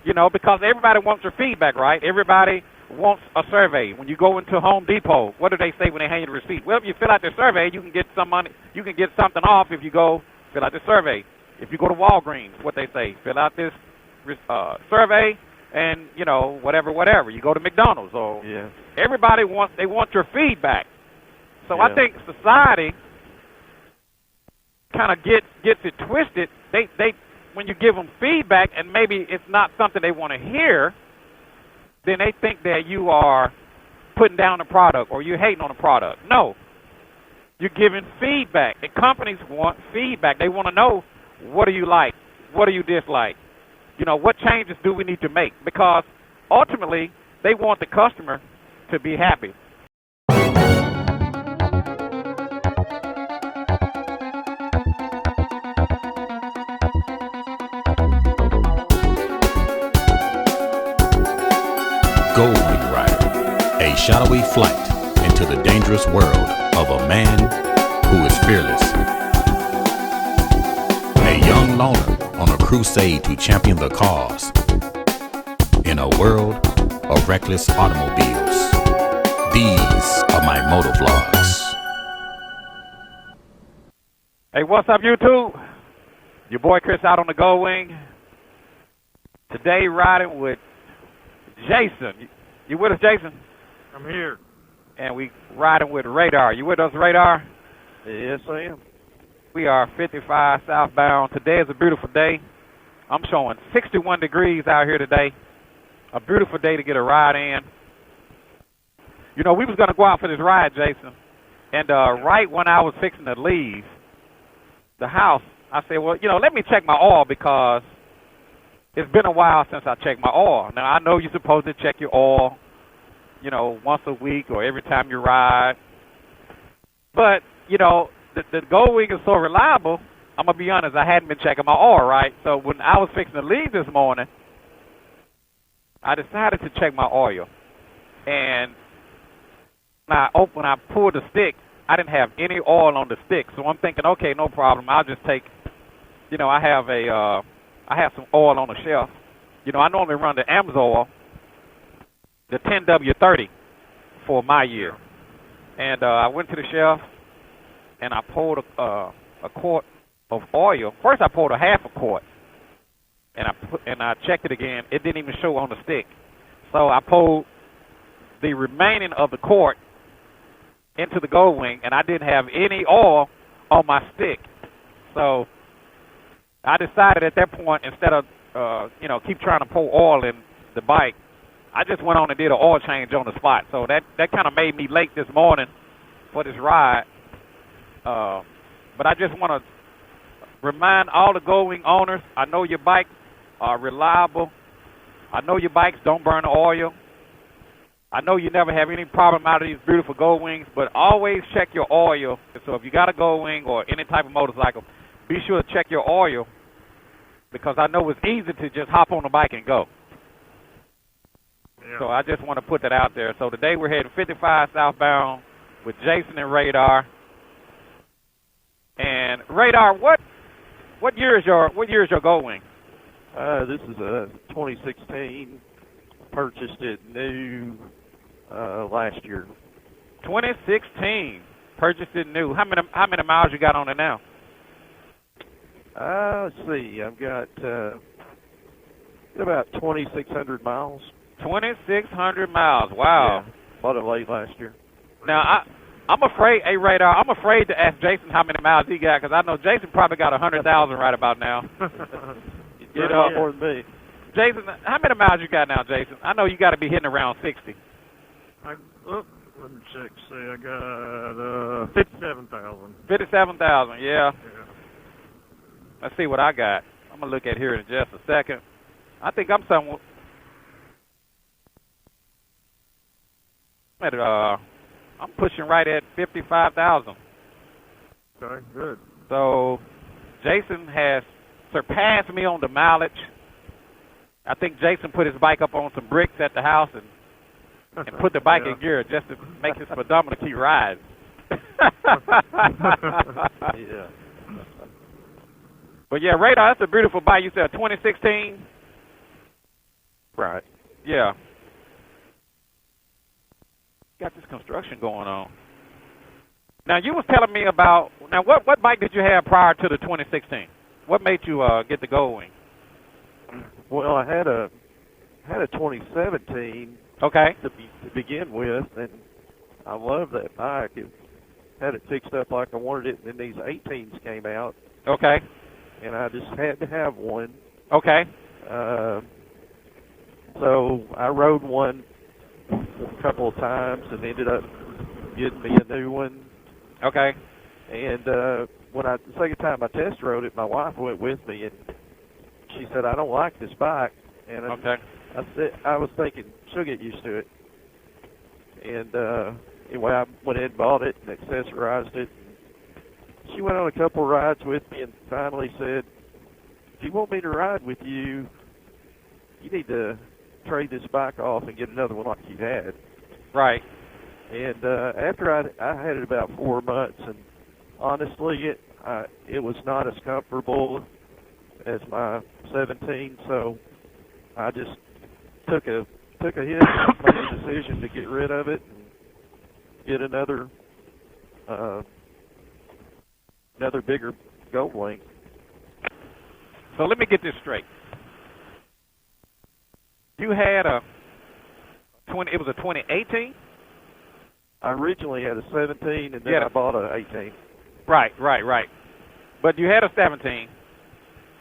because everybody wants their feedback, right? Everybody wants a survey. When you go into Home Depot, what do they say when they hand you the receipt? Well, if you fill out the survey, you can get some money. You can get something off if you go fill out the survey. If you go to Walgreens, what they say, fill out this survey, and whatever. You go to McDonald's, or everybody wants your feedback. So I think society kind of gets it twisted. They when you give them feedback and maybe it's not something they want to hear, then they think that you are putting down the product or you're hating on the product. No, you're giving feedback. And companies want feedback. They want to know, what do you like? What do you dislike? What changes do we need to make? Because ultimately, they want the customer to be happy. Goldwing Rider, a shadowy flight into the dangerous world of a man who is fearless. A young loner on a crusade to champion the cause in a world of reckless automobiles. These are my motovlogs. Hey, what's up, YouTube? Your boy Chris out on the Goldwing. Today riding with Jason. You with us, Jason? I'm here. And we riding with Radar. You with us, Radar? Yes, I am. We are 55 southbound. Today is a beautiful day. I'm showing 61 degrees out here today. A beautiful day to get a ride in. We was going to go out for this ride, Jason. And right when I was fixing to leave the house, I said, well, let me check my oil because it's been a while since I checked my oil. Now, I know you're supposed to check your oil, once a week or every time you ride. But, the Goldwing is so reliable, I'm going to be honest, I hadn't been checking my oil, right? So when I was fixing to leave this morning, I decided to check my oil. And when I pulled the stick, I didn't have any oil on the stick. So I'm thinking, okay, no problem. I'll just take, I have some oil on the shelf. I normally run the Amsoil, the 10W30 for my year. And I went to the shelf and I pulled a quart of oil. First I poured a half a quart. And I checked it again. It didn't even show on the stick. So I pulled the remaining of the quart into the Goldwing, and I didn't have any oil on my stick. So I decided at that point, instead of keep trying to pour oil in the bike, I just went on and did an oil change on the spot. So that kind of made me late this morning for this ride. But I just want to remind all the Goldwing owners, I know your bikes are reliable. I know your bikes don't burn oil. I know you never have any problem out of these beautiful Goldwings, but always check your oil. So if you got a Goldwing or any type of motorcycle, be sure to check your oil, because I know it's easy to just hop on the bike and go. Yeah. So I just want to put that out there. So today we're heading 55 southbound with Jason and Radar. And Radar, what year is your Goldwing? This is a 2016. Purchased it new last year. 2016. Purchased it new. How many miles you got on it now? Let's see. I've got about 2,600 miles. 2,600 miles. Wow. Yeah, bought it late last year. Now I'm afraid, hey Radar, I'm afraid to ask Jason how many miles he got, because I know Jason probably got 100,000 right about now. More than me. Jason, how many miles you got now, Jason? I know you got to be hitting around 60. Let me check. See, I got 57,000. 57,000, yeah. Let's see what I got. I'm going to look at here in just a second. I think I'm somewhere. I'm pushing right at 55,000. Okay, good. So Jason has surpassed me on the mileage. I think Jason put his bike up on some bricks at the house and put the bike in gear just to make his speedometer keep riding. Yeah. But yeah, Radar, that's a beautiful bike. You said 2016? Right. Yeah. Got this construction going on. Now, you was telling me about, now, what bike did you have prior to the 2016? What made you get the Goldwing? Well, I had a 2017 Okay. to begin with, and I love that bike. It had it fixed up like I wanted it, and then these 18s came out. Okay. And I just had to have one. Okay. So I rode one a couple of times and ended up getting me a new one. Okay. And the second time I test rode it, my wife went with me, and she said, "I don't like this bike." And Okay. I was thinking she'll get used to it. And anyway, I went ahead and bought it and accessorized it. She went on a couple of rides with me and finally said, "If you want me to ride with you, you need to trade this bike off and get another one like you had." Right. And after I had it about 4 months, and honestly, it was not as comfortable as my 17, so I just took a hit and made a decision to get rid of it and get another bigger Goldwing. So let me get this straight. You had it was a 2018? I originally had a 17, and then Yeah. I bought a 18. Right. But you had a 17,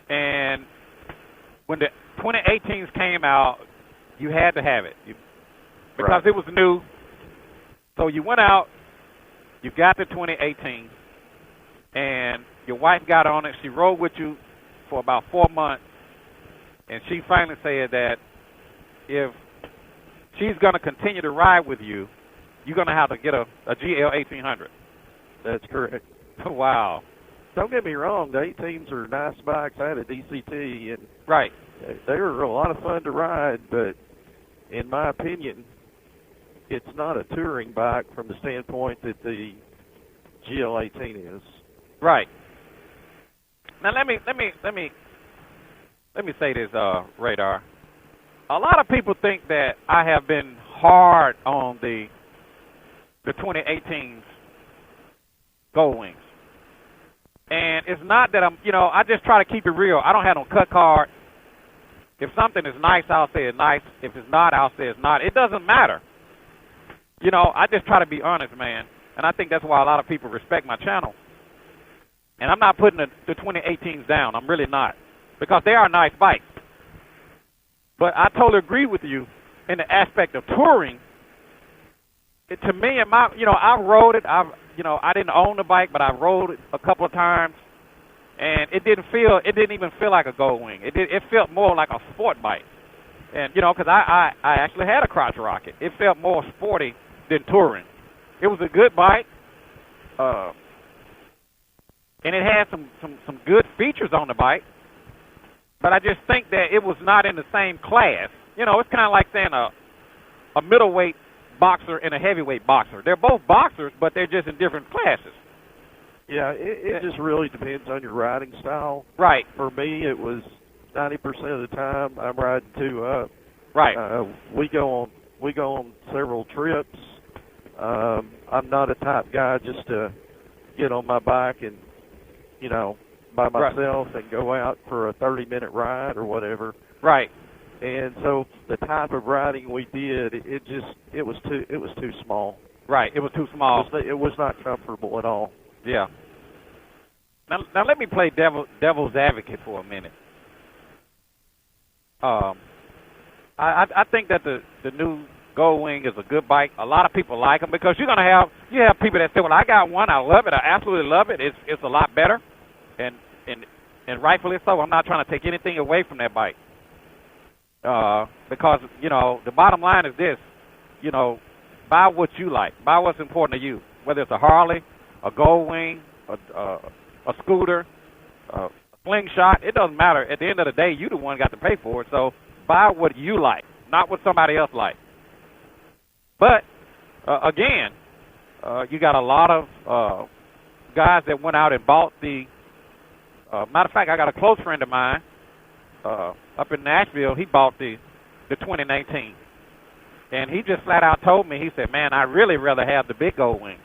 and when the 2018s came out, you had to have it because Right. it was new. So you went out, you got the 2018, and your wife got on it. She rode with you for about 4 months, and she finally said that if she's going to continue to ride with you, you're going to have to get a GL 1800. That's correct. Wow. Don't get me wrong, the 18s are nice bikes. I had a DCT, and Right. they were a lot of fun to ride, but in my opinion, it's not a touring bike from the standpoint that the GL18 is. Right. Now let me say this, Radar. A lot of people think that I have been hard on the 2018's Goldwings. And it's not that I just try to keep it real. I don't have no cut card. If something is nice, I'll say it's nice. If it's not, I'll say it's not. It doesn't matter. I just try to be honest, man. And I think that's why a lot of people respect my channel. And I'm not putting the 2018s down. I'm really not. Because they are nice bikes. But I totally agree with you in the aspect of touring. To me, I rode it. I didn't own the bike, but I rode it a couple of times. And it didn't even feel like a Goldwing. It felt more like a sport bike. And, because I actually had a crotch rocket. It felt more sporty than touring. It was a good bike. And it had some good features on the bike. But I just think that it was not in the same class. It's kind of like saying a middleweight boxer and a heavyweight boxer. They're both boxers, but they're just in different classes. Yeah, it just really depends on your riding style. Right. For me, it was 90% of the time I'm riding 2 up. Right. We go on several trips. I'm not a type guy just to get on my bike and by myself and go out for a 30-minute ride or whatever. Right. And so the type of riding we did, it was too small. Right. It was too small. It was not comfortable at all. Yeah. Now let me play devil's advocate for a minute. I think that the new Goldwing is a good bike. A lot of people like them because you have people that say, "Well, I got one. I love it. I absolutely love it. It's a lot better," and rightfully so. I'm not trying to take anything away from that bike because the bottom line is this: buy what you like. Buy what's important to you. Whether it's a Harley, a Goldwing, a scooter, a slingshot, it doesn't matter. At the end of the day, you the one got to pay for it. So buy what you like, not what somebody else likes. But again, you got a lot of guys that went out and bought the. Matter of fact, I got a close friend of mine up in Nashville. He bought the the 2019. And he just flat out told me, he said, man, I really rather have the big Goldwing.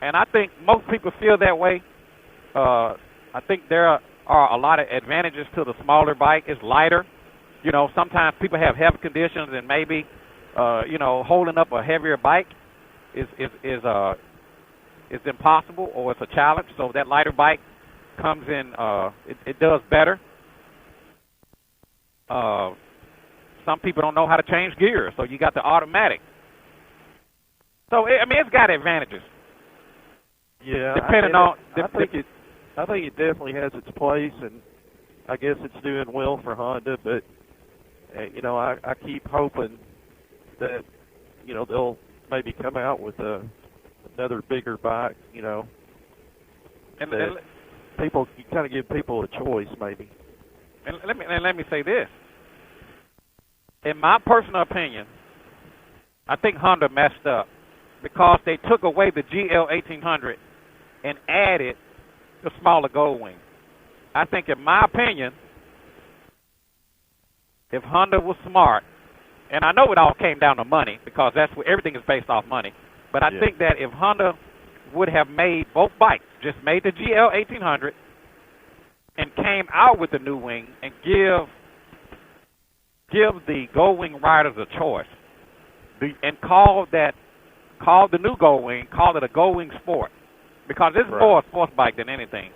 And I think most people feel that way. I think there are a lot of advantages to the smaller bike. It's lighter. You know, sometimes people have health conditions and maybe, you know, holding up a heavier bike is impossible or it's a challenge. So that lighter bike comes in, it does better. Some people don't know how to change gears, so you got the automatic. So, I mean, it's got advantages. Yeah, I think it definitely has its place, and I guess it's doing well for Honda. But you know, I keep hoping that, you know, they'll maybe come out with another bigger bike. You know, and people, you kind of give people a choice, maybe. And let me say this. In my personal opinion, I think Honda messed up because they took away the GL 1800 and added the smaller Goldwing. I think, in my opinion, if Honda was smart, and I know it all came down to money because that's where everything is based off money, but I think that if Honda would have made both bikes, just made the GL 1800 and came out with the new wing and give the Goldwing riders a choice, and call the new Goldwing, call it a Goldwing Sport, because this is more a sports bike than anything,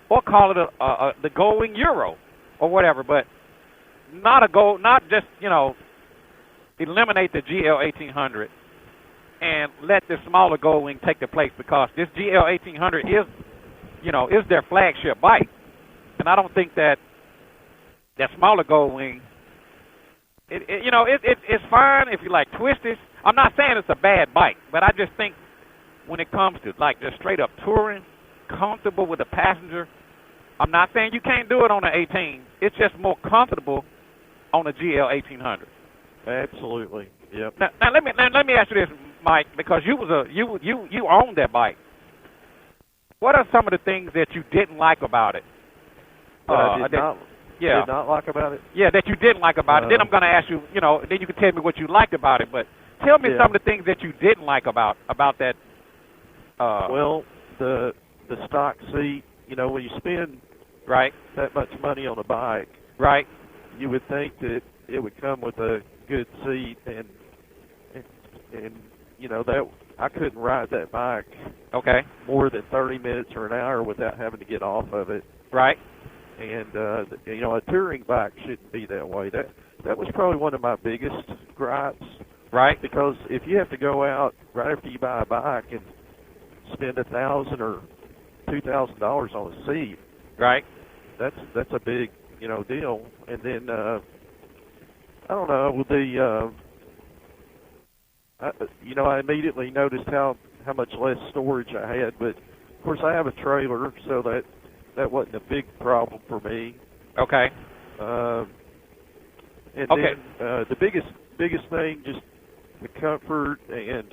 or call it the Goldwing Euro or whatever, but not just, you know, eliminate the GL 1800 and let the smaller Goldwing take the place, because this GL 1800 is, you know, is their flagship bike, and I don't think that smaller Goldwing. You know, it's fine if you like twisties. I'm not saying it's a bad bike, but I just think when it comes to like just straight up touring, comfortable with the passenger, I'm not saying you can't do it on an 18. It's just more comfortable on a GL 1800. Absolutely. Yep. Now let me ask you this, Mike, because you owned that bike. What are some of the things that you didn't like about it? Did not like about it? Yeah, that you didn't like about it. Then I'm going to ask you, you know, then you can tell me what you liked about it. But tell me some of the things that you didn't like about that. Well, the stock seat, you know, when you spend that much money on a bike, you would think that it would come with a good seat, and you know, that I couldn't ride that bike more than 30 minutes or an hour without having to get off of it. Right. And you know, a touring bike shouldn't be that way. That was probably one of my biggest gripes. Right. Because if you have to go out right after you buy a bike and spend $1,000 or $2,000 on a seat, that's a big, you know, deal. And then I don't know, with you know, I immediately noticed how much less storage I had. But of course, I have a trailer, so that wasn't a big problem for me. Okay. And then the biggest thing, just the comfort, and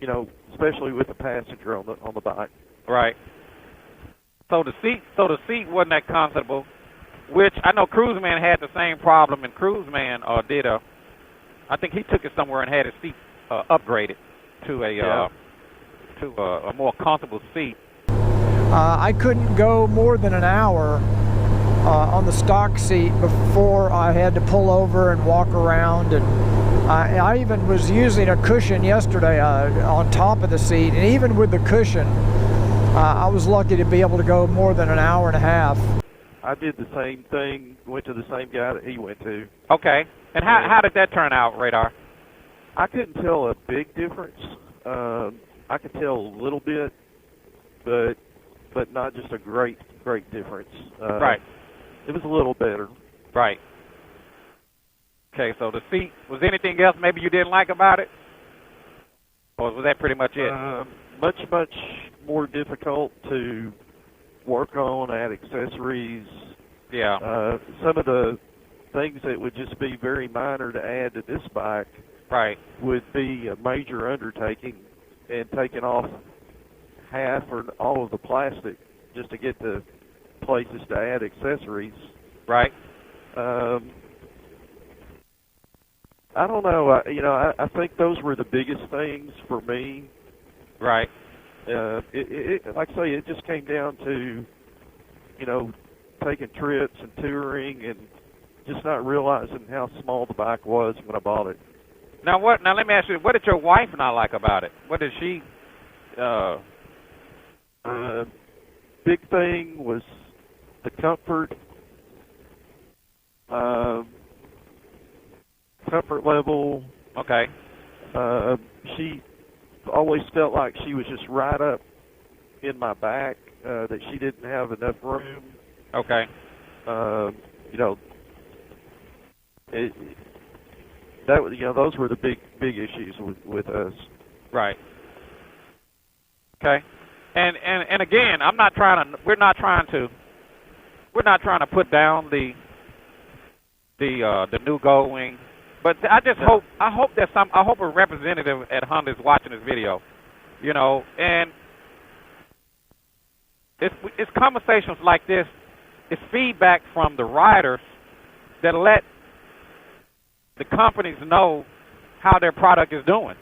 you know, especially with the passenger on the bike. Right. So the seat wasn't that comfortable, which I know Cruiseman had the same problem, and Cruiseman I think he took it somewhere and had his seat upgraded to a more comfortable seat. I couldn't go more than an hour on the stock seat before I had to pull over and walk around, and I even was using a cushion yesterday on top of the seat, and even with the cushion, I was lucky to be able to go more than an hour and a half. I did the same thing, went to the same guy that he went to. Okay. And how did that turn out, Radar? I couldn't tell a big difference. I could tell a little bit, but not just a great difference. Right. It was a little better. Right. Okay, so the seat, was anything else maybe you didn't like about it? Or was that pretty much it? Much more difficult to work on, add accessories. Yeah. Some of the things that would just be very minor to add to this bike would be a major undertaking, and taking off half or all of the plastic just to get to places to add accessories. Right. I don't know. I think those were the biggest things for me. Right. Like I say, it just came down to, taking trips and touring and just not realizing how small the bike was when I bought it. Now let me ask you, what did your wife not like about it? What did she? Big thing was the comfort. Comfort level. Okay. She always felt like she was just right up in my back, that she didn't have enough room. Okay. Those were the big issues with us. Right. Okay. And again, we're not trying to put down the new Goldwing, but I hope a representative at Honda is watching this video, and it's conversations like this, it's feedback from the riders that let the companies know how their product is doing,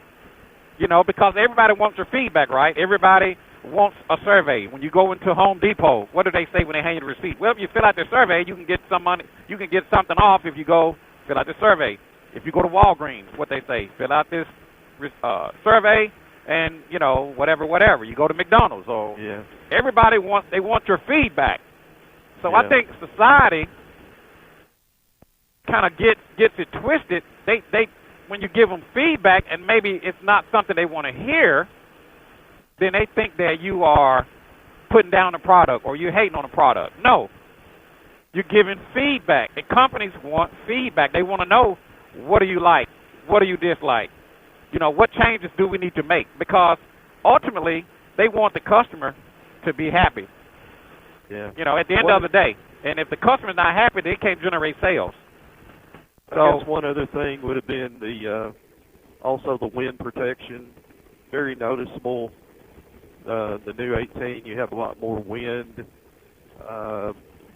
because everybody wants their feedback, right? Everybody wants a survey. When you go into Home Depot, what do they say when they hand you the receipt? Well, if you fill out the survey, you can get some money. You can get something off if you go fill out the survey. If you go to Walgreens, what they say, fill out this survey, and whatever. You go to McDonald's, or everybody wants your feedback. So I think society kind of gets it twisted. They when you give them feedback and maybe it's not something they want to hear, then they think that you are putting down the product or you're hating on the product. No. You're giving feedback. And companies want feedback. They want to know, what do you like? What do you dislike? What changes do we need to make? Because ultimately, they want the customer to be happy. Yeah. At the end of the day. And if the customer's not happy, they can't generate sales. I guess one other thing would have been also the wind protection. Very noticeable. The new 18, you have a lot more wind,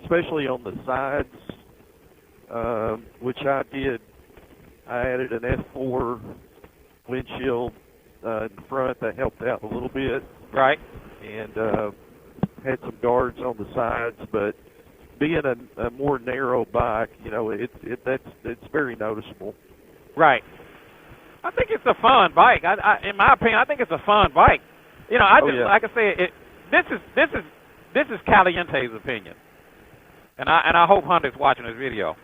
especially on the sides, which I did. I added an F4 windshield in front that helped out a little bit. Right. And had some guards on the sides, but being a more narrow bike, it's very noticeable. Right. I think it's a fun bike. In my opinion, I think it's a fun bike. Like I said, this is Caliente's opinion, and I hope Honda's watching this video.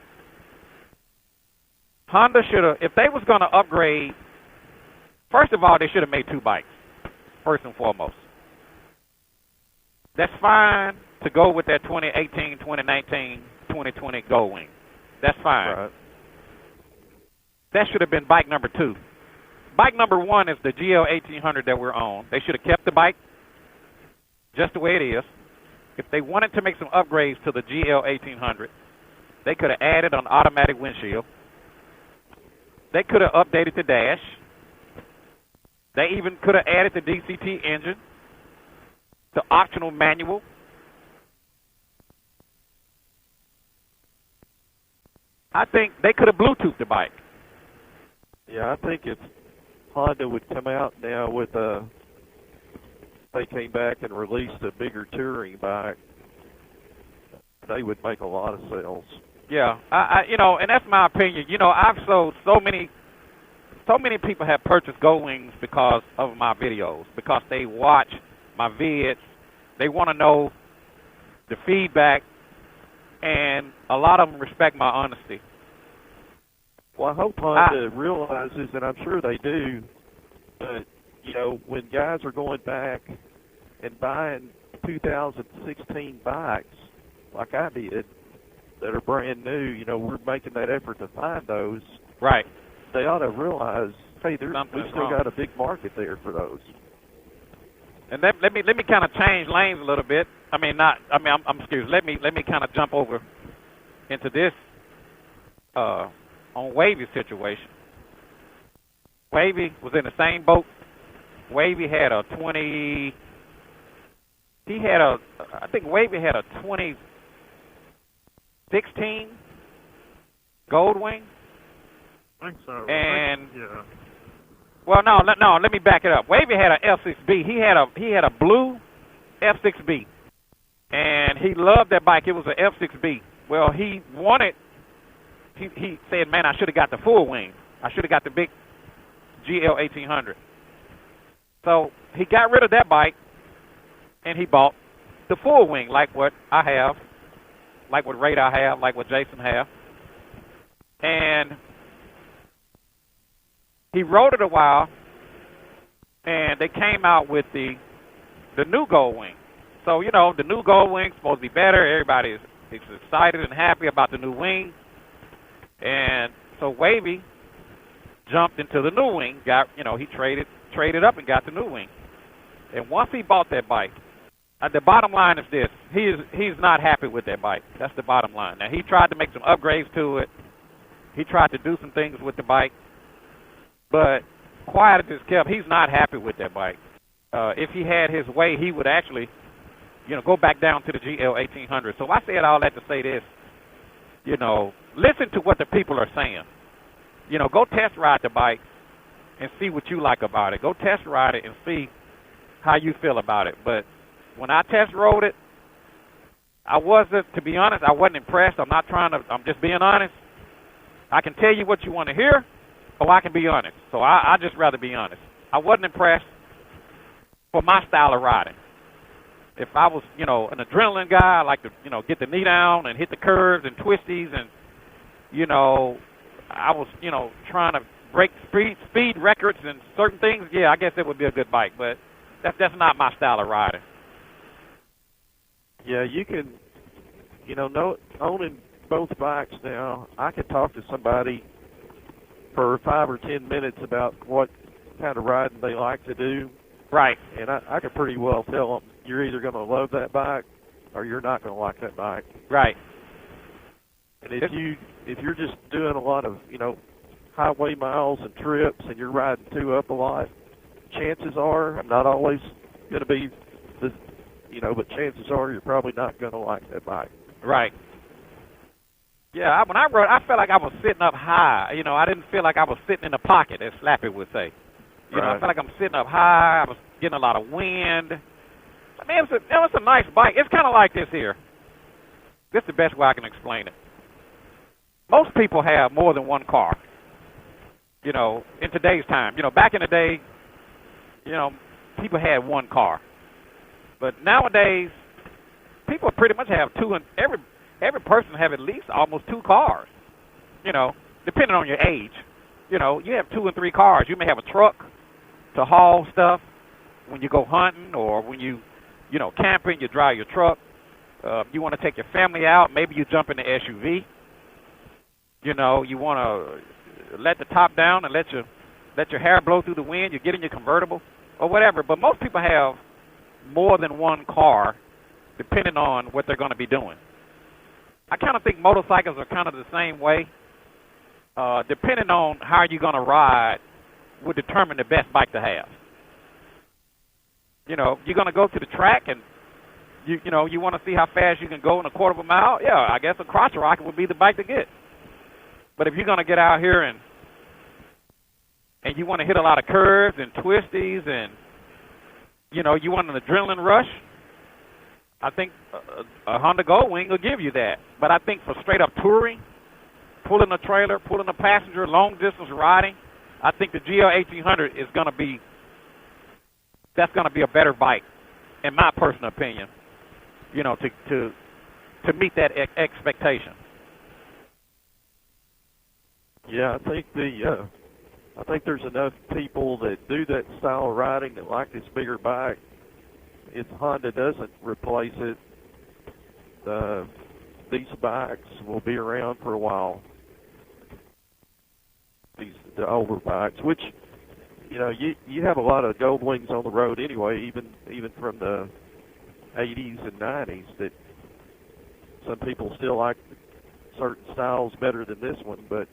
Honda should have, if they was going to upgrade, first of all, they should have made two bikes, first and foremost. That's fine to go with that 2018, 2019, 2020 Goldwing. That's fine. Right. That should have been bike number 2. Bike number 1 is the GL 1800 that we're on. They should have kept the bike just the way it is. If they wanted to make some upgrades to the GL 1800, they could have added an automatic windshield. They could have updated the dash. They even could have added the DCT engine, the optional manual. I think they could have Bluetoothed the bike. Yeah, I think if Honda would come out now with they came back and released a bigger touring bike, they would make a lot of sales. Yeah, and that's my opinion. I've sold so many people have purchased Goldwings because of my videos, because they watch my vids. They want to know the feedback, and a lot of them respect my honesty. Well, I hope Honda realizes, and I'm sure they do, that, when guys are going back and buying 2016 bikes, like I did, that are brand new, we're making that effort to find those. Right. They ought to realize, hey, we've still got a big market there for those. And let me kind of change lanes a little bit. I'm excuse. Let me kind of jump over into this on Wavy's situation. Wavy was in the same boat. Wavy had a 20. I think Wavy had a 2016 Goldwing. I think so. And yeah. well, no, let me back it up. Wavy had a F6B. He had a blue F6B, and he loved that bike. It was an F6B. Well, he wanted. He said, "Man, I should have got the full wing. I should have got the big GL 1800." So he got rid of that bike, and he bought the full wing, like what I have, like what Radar have, like what Jason have. And he rode it a while, and they came out with the new Goldwing. So, you know, the new Goldwing's supposed to be better. Everybody is excited and happy about the new wing. And so Wavy jumped into the new wing, he traded up and got the new wing. And once he bought that bike, the bottom line is this: he's not happy with that bike. That's the bottom line. Now, he tried to make some upgrades to it. He tried to do some things with the bike, but quiet as it's kept, he's not happy with that bike. If he had his way, he would actually, go back down to the GL 1800. So I said all that to say this: listen to what the people are saying. Go test ride the bike and see what you like about it. Go test ride it and see how you feel about it. But when I test rode it, to be honest, I wasn't impressed. I'm just being honest. I can tell you what you want to hear, or I can be honest. So I just rather be honest. I wasn't impressed for my style of riding. If I was, an adrenaline guy, I like to, get the knee down and hit the curves and twisties and, I was, trying to break speed records and certain things, yeah, I guess it would be a good bike, but that's not my style of riding. Yeah, you can, owning both bikes now, I could talk to somebody for 5 or 10 minutes about what kind of riding they like to do. Right. And I could pretty well tell them, you're either going to love that bike or you're not going to like that bike. Right. And if you're just doing a lot of, highway miles and trips and you're riding two up a lot, chances are, I'm not always going to be, but chances are you're probably not going to like that bike. Right. Yeah, when I rode, I felt like I was sitting up high. I didn't feel like I was sitting in the pocket, as Slappy would say. Right. I felt like I'm sitting up high. I was getting a lot of wind. I mean, it was a nice bike. It's kind of like this here. This is the best way I can explain it. Most people have more than one car, in today's time. Back in the day, people had one car. But nowadays, people pretty much have two, and every person have at least almost two cars, depending on your age. You have 2 and 3 cars. You may have a truck to haul stuff when you go hunting, or when you camping, you drive your truck. You want to take your family out, maybe you jump in the SUV. You want to let the top down and let your hair blow through the wind. You get in your convertible or whatever. But most people have more than one car, depending on what they're going to be doing. I kind of think motorcycles are kind of the same way. Depending on how you're going to ride would determine the best bike to have. You're going to go to the track and you want to see how fast you can go in a quarter of a mile. Yeah, I guess a crotch rocket would be the bike to get. But if you're going to get out here and you want to hit a lot of curves and twisties and you want an adrenaline rush, I think a Honda Goldwing will give you that. But I think for straight up touring, pulling a trailer, pulling a passenger, long distance riding, I think the GL 1800 is going to be a better bike, in my personal opinion. To meet that expectation. Yeah, I think there's enough people that do that style of riding that like this bigger bike. If Honda doesn't replace it, these bikes will be around for a while. The older bikes, which you have a lot of Goldwings on the road anyway, even from the 80s and 90s, that some people still like certain styles better than this one, but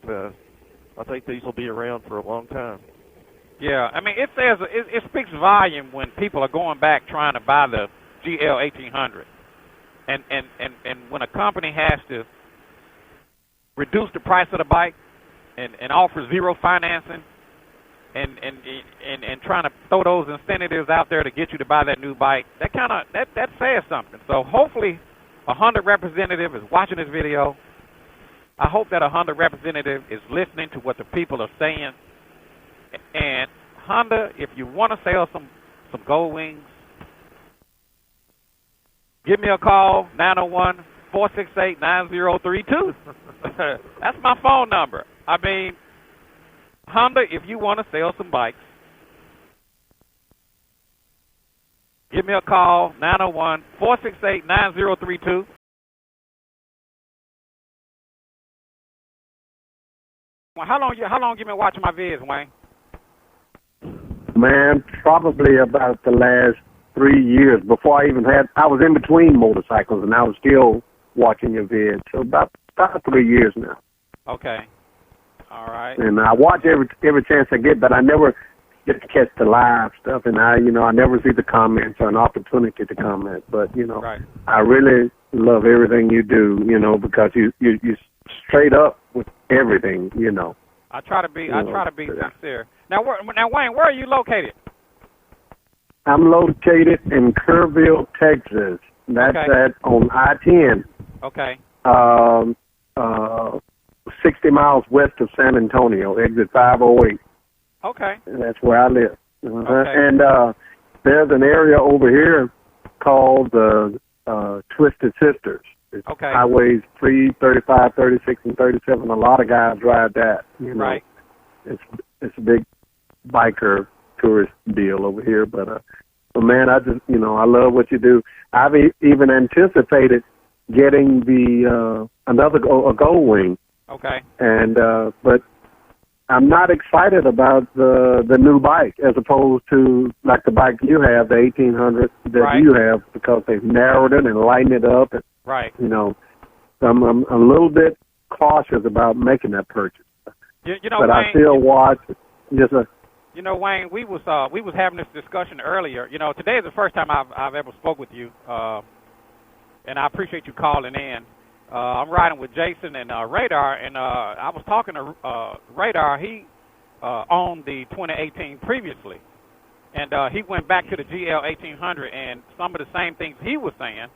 I think these will be around for a long time. Yeah, I mean, it speaks volume when people are going back trying to buy the GL 1800, and when a company has to reduce the price of the bike and offer zero financing and trying to throw those incentives out there to get you to buy that new bike, that says something. So hopefully a Honda representative is watching this video. I hope that a Honda representative is listening to what the people are saying. And Honda, if you want to sell some Goldwings, give me a call, 901-468-9032. That's my phone number. I mean, Honda, if you want to sell some bikes, give me a call, 901-468-9032. How long you been watching my vids, Wayne? Man, probably about the last 3 years. Before I was in between motorcycles, and I was still watching your vids. So about 3 years now. Okay. All right. And I watch every chance I get, but I never get to catch the live stuff, and I never see the comments or an opportunity to comment. But right. I really love everything you do, because you straight up with everything, I try to be sincere. Now, Wayne, where are you located? I'm located in Kerrville, Texas. That's on I-10. Okay. 60 miles west of San Antonio, exit 508. Okay. And that's where I live. Okay. And there's an area over here called the Twisted Sisters. It's highways 3, 35, 36, and 37. A lot of guys drive that. Right. It's a big biker tourist deal over here. But man, I just I love what you do. I've even anticipated getting a Goldwing. Okay. And but I'm not excited about the new bike as opposed to like the bike you have, the 1800 that you have, because they've narrowed it and lightened it up. And, right. So I'm a little bit cautious about making that purchase. But Wayne, I still watch. Yes, sir. Wayne, we was having this discussion earlier. Today is the first time I've ever spoke with you, and I appreciate you calling in. I'm riding with Jason and Radar, and I was talking to Radar. He owned the 2018 previously, and he went back to the GL 1800, and some of the same things he was saying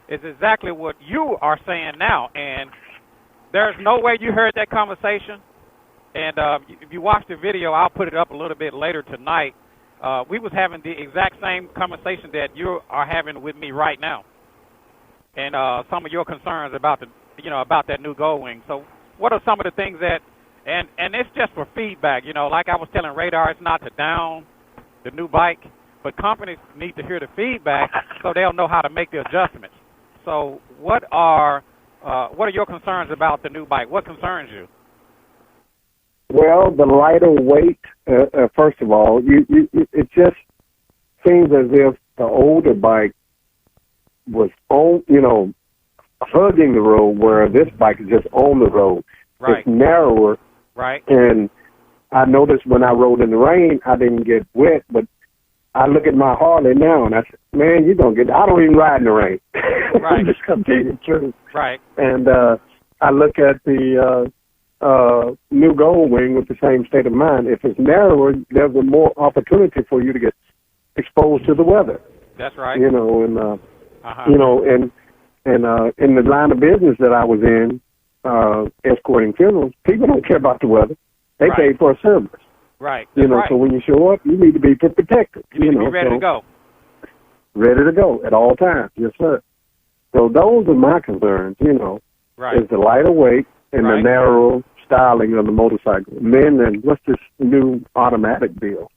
is exactly what you are saying now. And there's no way you heard that conversation. And if you watch the video, I'll put it up a little bit later tonight. We was having the exact same conversation that you are having with me right now, and some of your concerns about that new Goldwing. So, what are some of the things that, and it's just for feedback. Like I was telling Radar, it's not to down the new bike, but companies need to hear the feedback so they'll know how to make the adjustments. So, what are your concerns about the new bike? What concerns you? Well, the lighter weight, first of all, it just seems as if the older bike was hugging the road, where this bike is just on the road. Right. It's narrower. Right. And I noticed when I rode in the rain, I didn't get wet, but I look at my Harley now, and I said, man, I don't even ride in the rain. Right. Just come tell you the truth. Right. And I look at the new Goldwing with the same state of mind. If it's narrower, there's a more opportunity for you to get exposed to the weather. That's right. And in the line of business that I was in, escorting funerals, people don't care about the weather. They pay for a service. Right. So when you show up, you need to be protected. You need to be ready to go. Ready to go at all times. Yes, sir. So those are my concerns, Right. is the lighter weight and the narrow styling of the motorcycle. And then what's this new automatic deal?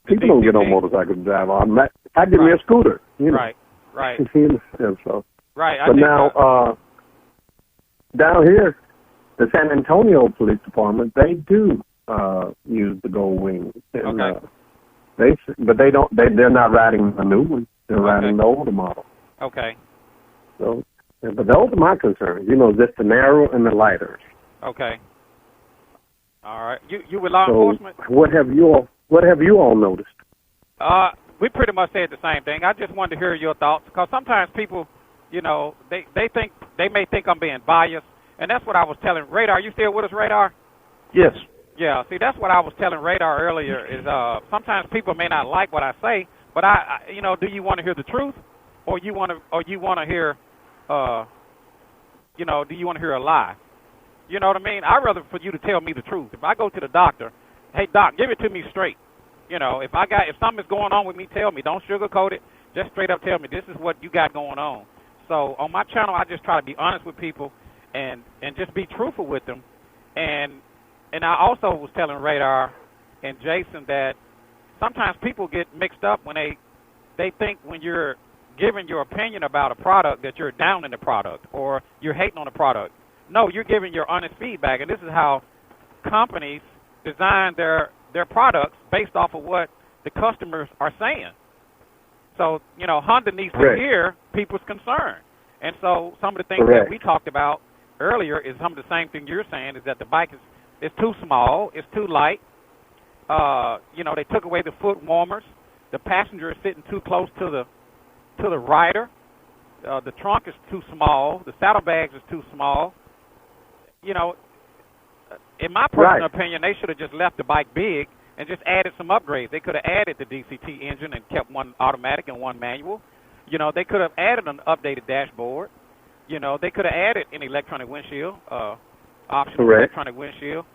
People don't get on motorcycles to drive automatic. I give me a scooter. Right. And so. Right. But now, down here, the San Antonio Police Department, they do use the Goldwing. Okay. They're not riding the new one. They're riding the older model. Okay. So, but those are my concerns. Just the narrow and the lighter. Okay. All right. You with law enforcement? What have you all noticed? We pretty much said the same thing. I just wanted to hear your thoughts, because sometimes people, they may think I'm being biased, and that's what I was telling Radar. You still with us, Radar? Yes. Yeah, see, that's what I was telling Radar earlier. Is sometimes people may not like what I say, but do you want to hear the truth, or you want to hear, do you want to hear a lie? You know what I mean? I'd rather for you to tell me the truth. If I go to the doctor, hey doc, give it to me straight. If something's going on with me, tell me. Don't sugarcoat it. Just straight up tell me this is what you got going on. So on my channel, I just try to be honest with people and just be truthful with them. And I also was telling Radar and Jason that sometimes people get mixed up when they think when you're giving your opinion about a product that you're down in the product or you're hating on the product. No, you're giving your honest feedback, and this is how companies design their products based off of what the customers are saying. So, Honda needs to hear people's concern. And so some of the things that we talked about earlier is some of the same thing you're saying, is that the bike is too small, it's too light. They took away the foot warmers. The passenger is sitting too close to the rider. The trunk is too small. The saddlebags is too small. In my personal opinion, they should have just left the bike big and just added some upgrades. They could have added the DCT engine and kept one automatic and one manual. They could have added an updated dashboard. They could have added an electronic windshield, optional electronic windshield.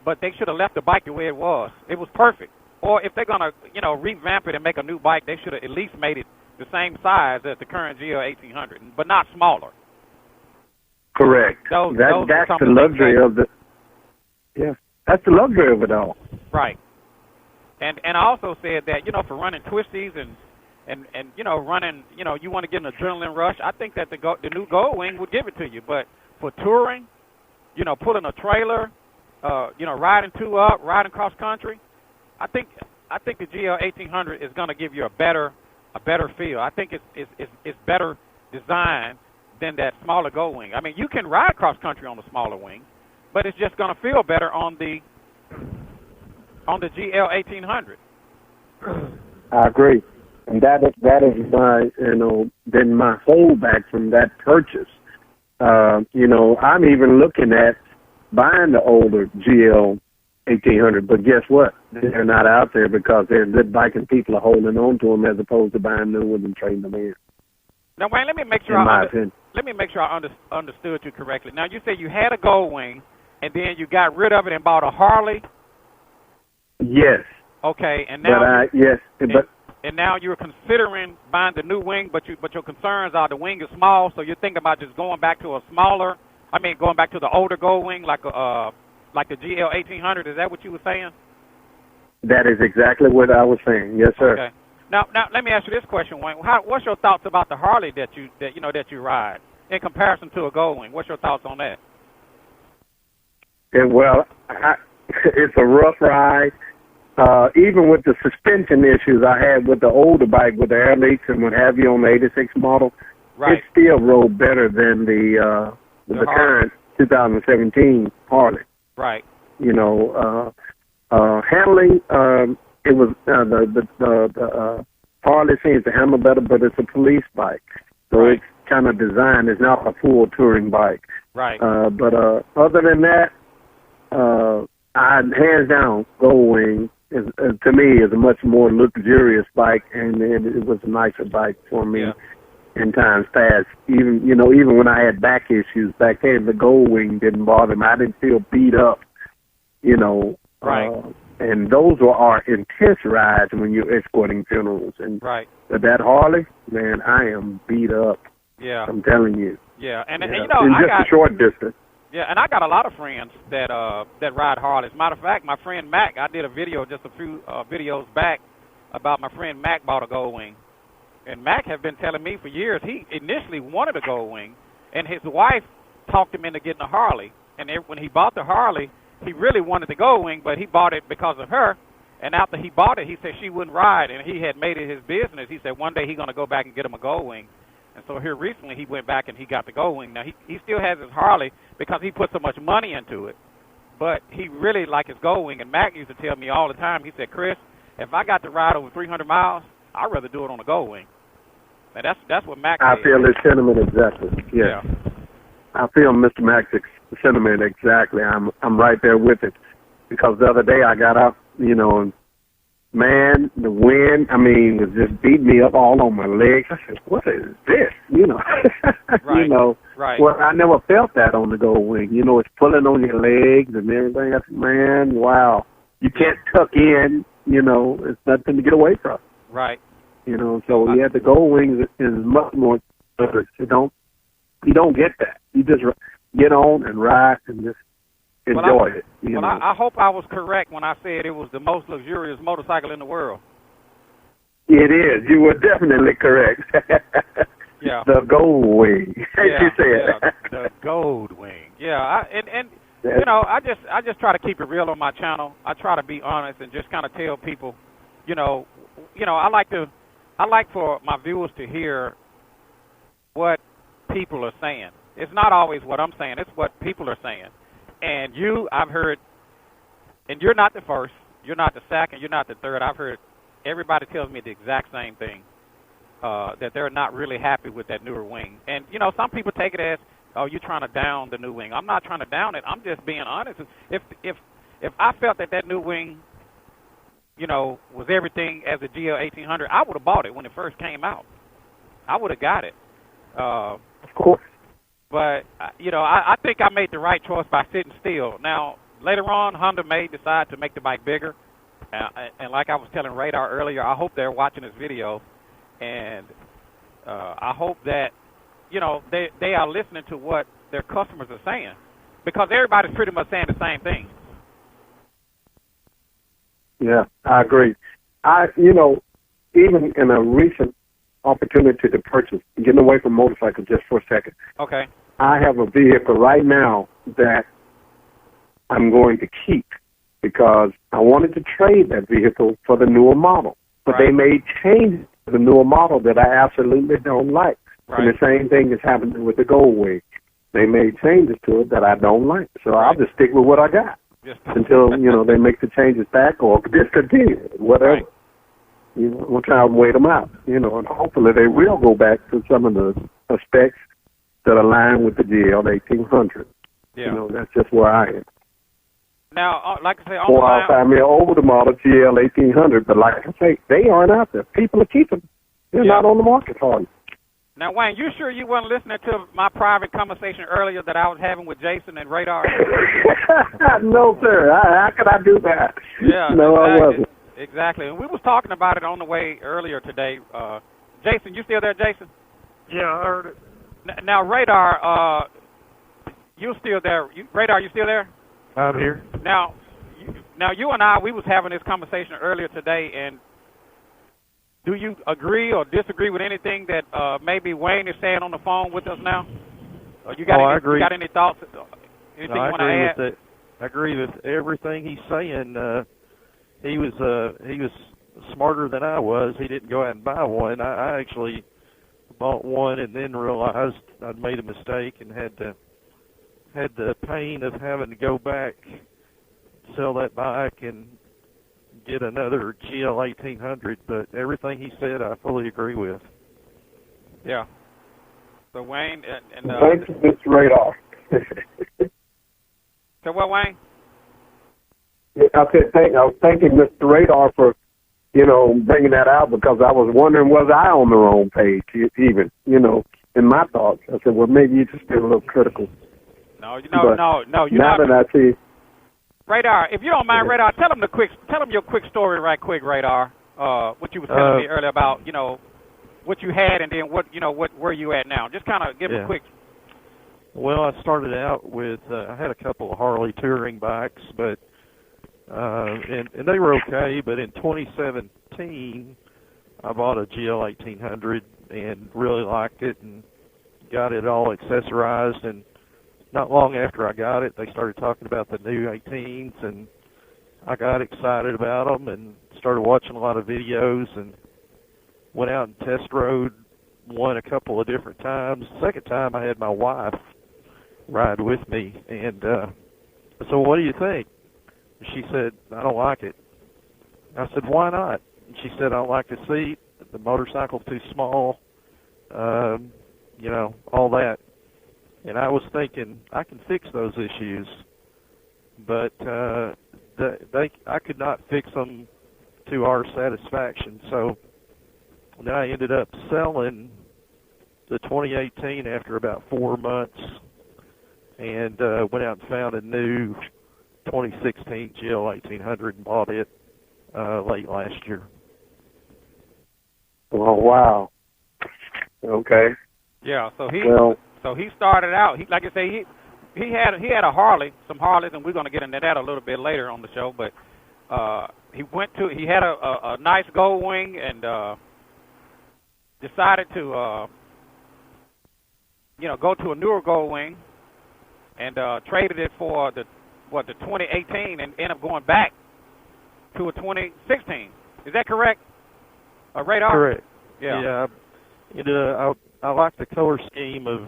But they should have left the bike the way it was. It was perfect. Or if they're going to, revamp it and make a new bike, they should have at least made it the same size as the current GL 1800, but not smaller. Correct. That's the luxury of the. Yeah, that's the luxury of it all. Right. And I also said that for running twisties and running you want to get an adrenaline rush. I think that the new Goldwing would give it to you. But for touring, pulling a trailer, riding two up, riding cross country, I think the GL 1800 is going to give you a better feel. I think it's better designed than that smaller Goldwing. I mean, you can ride cross country on the smaller wing, but it's just going to feel better on the GL 1800. I agree, and that is my then my holdback from that purchase. I'm even looking at buying the older GL 1800, but guess what? They're not out there because they're good biking people are holding on to them as opposed to buying new ones and trading them in. Now, Wayne, let me make sure I understood you correctly. Now, you said you had a Goldwing, and then you got rid of it and bought a Harley? Yes. Okay, and now and now you're considering buying the new wing, but your concerns are the wing is small, so you're thinking about just going back to the older Goldwing, like the GL 1800. Is that what you were saying? That is exactly what I was saying. Yes, sir. Okay. Now let me ask you this question, Wayne. What's your thoughts about the Harley that you ride in comparison to a Goldwing? What's your thoughts on that? And it's a rough ride. Even with the suspension issues I had with the older bike, with the air leaks and what have you on the 86 model, it still rode better than the current 2017 Harley. Right. Handling, it was the Harley seems to handle better, but it's a police bike, so it's kind of designed. It's not a full touring bike. Right. But other than that, hands down, Goldwing to me is a much more luxurious bike, and it was a nicer bike for me in times past. Even when I had back issues back then, the Goldwing didn't bother me. I didn't feel beat up. And those are intense rides when you're escorting funerals. And that Harley, man, I am beat up. Yeah, I'm telling you. Yeah, and in a short distance. Yeah, and I got a lot of friends that ride Harleys. Matter of fact, my friend Mac, I did a video just a few videos back about my friend Mac bought a Goldwing. And Mac has been telling me for years he initially wanted a Goldwing, and his wife talked him into getting a Harley. And when he bought the Harley, he really wanted the Goldwing, but he bought it because of her. And after he bought it, he said she wouldn't ride, and he had made it his business. He said one day he's going to go back and get him a Goldwing. And so here recently he went back and he got the Goldwing. Now, he still has his Harley because he put so much money into it. But he really liked his Goldwing. And Mac used to tell me all the time, he said, Chris, if I got to ride over 300 miles, I'd rather do it on a Goldwing. And that's what Mac I said. feel his sentiment exactly. Yes. Yeah. I feel Mr. Mac's sentiment exactly. I'm right there with it. because the other day I got up, and man, the wind, was just beating me up all on my legs. I said, what is this? Right. Right. Well, I never felt that on the Goldwing. It's pulling on your legs and everything. I said, man, wow. You can't tuck in, it's nothing to get away from. Right. So the Goldwings is much more, you don't get that. You just get on and ride and just enjoy it. I hope I was correct when I said it was the most luxurious motorcycle in the world. It is. You were definitely correct. Yeah. The Goldwing, as you said. Yeah, the Goldwing. Yeah, I just try to keep it real on my channel. I try to be honest and just kind of tell people, I like for my viewers to hear what people are saying. It's not always what I'm saying. It's what people are saying. And I've heard, and you're not the first, you're not the second, you're not the third. I've heard everybody tells me the exact same thing, that they're not really happy with that newer wing. And, some people take it as, oh, you're trying to down the new wing. I'm not trying to down it. I'm just being honest. If I felt that new wing, was everything as a GL 1800, I would have bought it when it first came out. I would have got it. Of course. But, I think I made the right choice by sitting still. Now, later on, Honda may decide to make the bike bigger. And like I was telling Radar earlier, I hope they're watching this video. And I hope that, they are listening to what their customers are saying. Because everybody's pretty much saying the same thing. Yeah, I agree. Even in a recent opportunity to purchase, getting away from motorcycles just for a second. Okay. I have a vehicle right now that I'm going to keep because I wanted to trade that vehicle for the newer model. But They made changes to the newer model that I absolutely don't like. Right. And the same thing is happening with the Goldwing. They made changes to it that I don't like. So I'll just stick with what I got until, they make the changes back or discontinue it, whatever. Right. We'll try and wait them out, and hopefully they will go back to some of the specs that align with the GL 1800. Yeah. That's just where I am. Now, like I say, or I'll find me an older model GL 1800, but like I say, they aren't out there. People are keeping them. They're not on the market hardly. Now, Wayne, you sure you weren't listening to my private conversation earlier that I was having with Jason and Radar? No, sir. How could I do that? Yeah, no, exactly. I wasn't. Exactly. And we was talking about it on the way earlier today. Jason, you still there, Jason? Yeah, I heard it. Now, Radar, you still there? Radar, you still there? I'm here. Now, you and I, we was having this conversation earlier today, and do you agree or disagree with anything that maybe Wayne is saying on the phone with us now? I agree. You got any thoughts? Anything you want to add? With that. I agree with everything he's saying. He was smarter than I was. He didn't go out and buy one. I actually bought one and then realized I'd made a mistake and had the pain of having to go back, sell that bike, and get another GL 1800. But everything he said, I fully agree with. Yeah. So Wayne and thanks, Mr. Radar. So what, Wayne? I was thanking Mr. Radar for, bringing that out because I was wondering, was I on the wrong page even, in my thoughts. I said, well, maybe you just been a little critical. No, you're now not. Now that I see. Radar, if you don't mind, Radar, tell them your quick story right quick, Radar. What you were telling me earlier about, what you had and then where you at now. Just kind of give a quick. Well, I started out with, I had a couple of Harley touring bikes, but, and they were okay, but in 2017, I bought a GL 1800 and really liked it and got it all accessorized, and not long after I got it, they started talking about the new 18s, and I got excited about them and started watching a lot of videos and went out and test rode one a couple of different times. The second time I had my wife ride with me, and so what do you think? She said, I don't like it. I said, why not? And she said, I don't like the seat, the motorcycle's too small, all that. And I was thinking, I can fix those issues. But I could not fix them to our satisfaction. So then I ended up selling the 2018 after about 4 months, and went out and found a new 2016 GL 1800 and bought it late last year. Oh, wow. Okay. Yeah, so he started out. Like I say, he had a Harley, some Harleys, and we're going to get into that a little bit later on the show. But he had a nice Goldwing and decided to go to a newer Goldwing and traded it for the 2018 and ended up going back to a 2016. Is that correct? A radar? Correct. Yeah. I like the color scheme of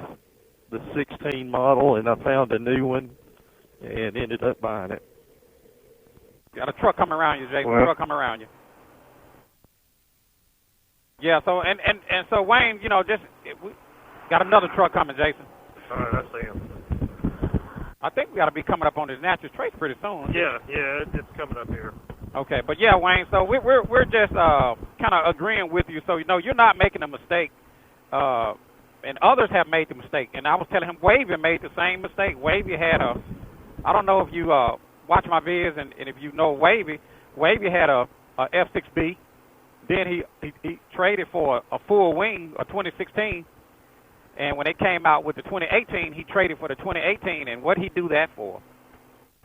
the 16 model, and I found a new one and ended up buying it. Got a truck coming around you, Jason. Well, Truck coming around you. Yeah. So and so Wayne, we got another truck coming, Jason. All right, I see him. I think we got to be coming up on his natural trace pretty soon. Yeah, it's coming up here. Okay, but yeah, Wayne. So we're just kind of agreeing with you. So you're not making a mistake, and others have made the mistake. And I was telling him Wavy made the same mistake. Wavy had I don't know if you watch my vids and if you know Wavy. Wavy had a F6B. Then he traded for a full wing, a 2016. And when they came out with the 2018, he traded for the 2018. And what he do that for?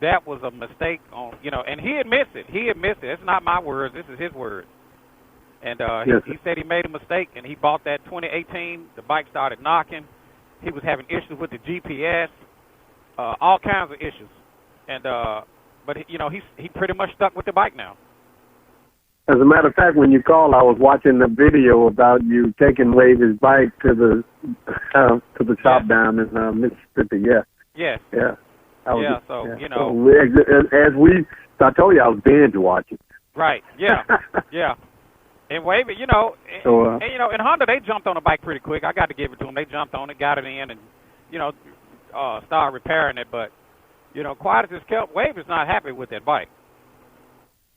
That was a mistake and he admits it. It's not my words. This is his words. And he said he made a mistake, and he bought that 2018. The bike started knocking. He was having issues with the GPS, all kinds of issues. And but he pretty much stuck with the bike now. As a matter of fact, when you called, I was watching the video about you taking Wavy's bike to the shop down in Mississippi. Yeah. Yes. Yeah. So I told you I was binge watching. Right. Yeah. Yeah. And Wavy, and Honda, they jumped on the bike pretty quick. I got to give it to them. They jumped on it, got it in, and started repairing it. But quiet as it's kept, Wavy's not happy with that bike.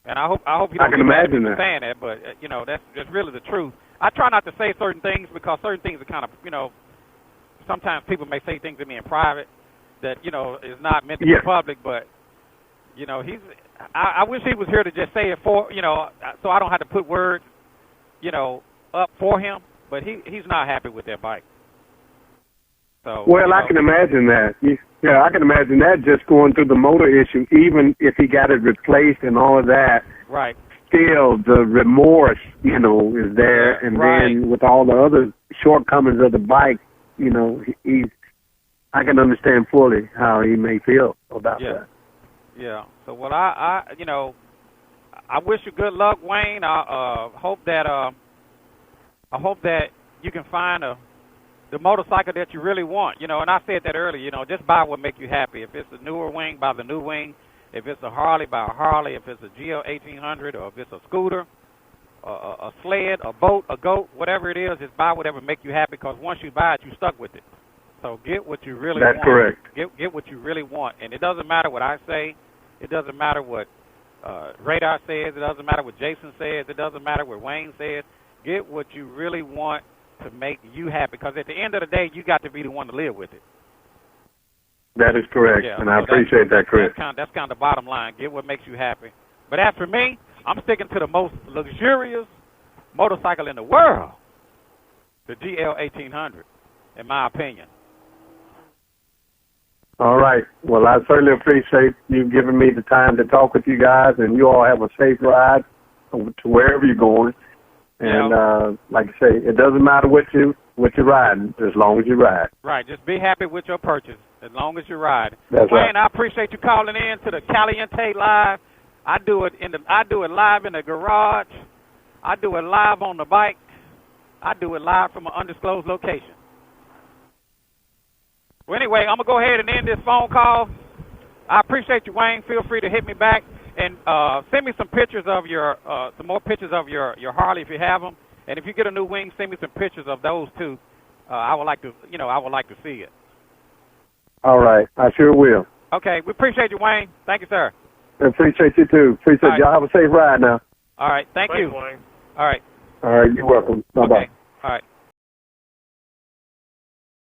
And I hope you don't can imagine that. saying that, but that's really the truth. I try not to say certain things because certain things are kind of sometimes people may say things to me in private that is not meant to be public, but I wish he was here to just say it for so I don't have to put words up for him, but he's not happy with that bike. So I can imagine that. Yeah, I can imagine that just going through the motor issue, even if he got it replaced and all of that. Right. Still, the remorse, is there, and then with all the other shortcomings of the bike, I can understand fully how he may feel about that. Yeah. So I wish you good luck, Wayne. I hope that you can find the motorcycle that you really want. And I said that earlier. Just buy what makes you happy. If it's a newer wing, buy the new wing. If it's a Harley, buy a Harley. If it's a GL 1800, or if it's a scooter, a sled, a boat, a goat, whatever it is, just buy whatever makes you happy. Because once you buy it, you stuck with it. So get what you really want. That's correct. Get what you really want. And it doesn't matter what I say. It doesn't matter what Radar says. It doesn't matter what Jason says. It doesn't matter what Wayne says. Get what you really want to make you happy. Because at the end of the day, you got to be the one to live with it. That is correct, and I appreciate that, Chris. That's kind of the bottom line. Get what makes you happy. But as for me, I'm sticking to the most luxurious motorcycle in the world, the GL 1800, in my opinion. All right. Well, I certainly appreciate you giving me the time to talk with you guys, and you all have a safe ride to wherever you're going. And like I say, it doesn't matter what you're riding, as long as you ride. Right. Just be happy with your purchase, as long as you ride. That's Wayne, right. I appreciate you calling in to the Caliente Live. I do it live in the garage. I do it live on the bike. I do it live from an undisclosed location. Well, anyway, I'm going to go ahead and end this phone call. I appreciate you, Wayne. Feel free to hit me back and send me some pictures of some more pictures of your Harley if you have them. And if you get a new wing, send me some pictures of those too. I would like to see it. All right. I sure will. Okay. We appreciate you, Wayne. Thank you, sir. Appreciate you too. Appreciate right. y'all. Have a safe ride now. All right. Thank you. Wayne. All right. All right, you're welcome. Bye bye. Okay. All right.